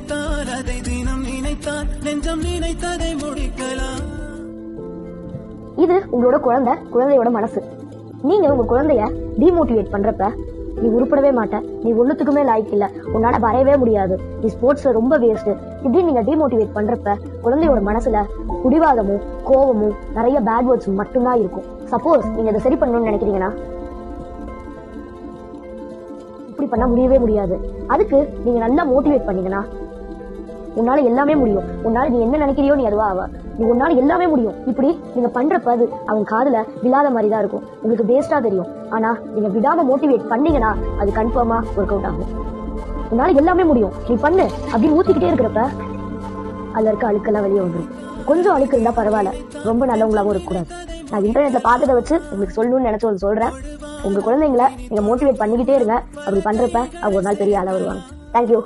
நினைத்தால் அதை தினம் நினைத்தால் நெஞ்சம் நினைத்ததை முடிக்கலாம். இது உங்களோட குழந்தையோட மனசு. நீங்க உங்க குழந்தைய டிமோட்டிவேட் பண்றப்ப நீ உருப்படவே மாட்ட, நீ ஒண்ணுத்துக்குமே லாய்க்கு இல்ல, உன்னால வரையவே முடியாது, நீ ஸ்போர்ட்ஸ்ல ரொம்ப வேஸ்ட், இப்படி நீங்க டிமோட்டிவேட் பண்றப்ப குழந்தையோட மனசுல குடிவாதமும் கோவமும் நிறைய பேட் வேர்ட்ஸ் மட்டும்தான் இருக்கும். சப்போஸ் நீங்க இதை சரி பண்ணணும்னு நினைக்கிறீங்கன்னா இப்படி பண்ண முடியவே முடியாது. அதுக்கு நீங்க நல்லா மோட்டிவேட் பண்ணீங்கன்னா உன்னால எல்லாமே முடியும், உன்னால நீ என்ன நினைக்கிறியோ நீ அதுவா ஆவ, நீ உன்னால எல்லாமே முடியும். இப்படி நீங்க பண்றப்ப அது அவன் காதுல விழாத மாதிரிதான் இருக்கும், உங்களுக்கு வேஸ்டா தெரியும். ஆனா நீங்க விடாம மோட்டிவேட் பண்ணீங்கன்னா அது கன்ஃபார்மா ஒர்க் அவுட் ஆகும். உன்னால எல்லாமே முடியும், நீ பண்ணு அப்படின்னு ஊத்திக்கிட்டே இருக்கிறப்ப அதுல இருக்க அழுக்கெல்லாம் வெளியே வந்துடும். கொஞ்சம் அழுக்கு இருந்தா பரவாயில்ல, ரொம்ப நல்லவங்களாவும் இருக்கக்கூடாது. நான் இன்டர்நெட்ல பார்த்ததை வச்சு உங்களுக்கு சொல்லணும்னு நினைச்சு ஒன்று சொல்றேன். உங்க குழந்தைங்களை நீங்க மோட்டிவேட் பண்ணிக்கிட்டே இருங்க. அப்படி பண்றப்ப அவங்க ஒரு நாள் பெரிய ஆளா வருவாங்க. தேங்க்யூ.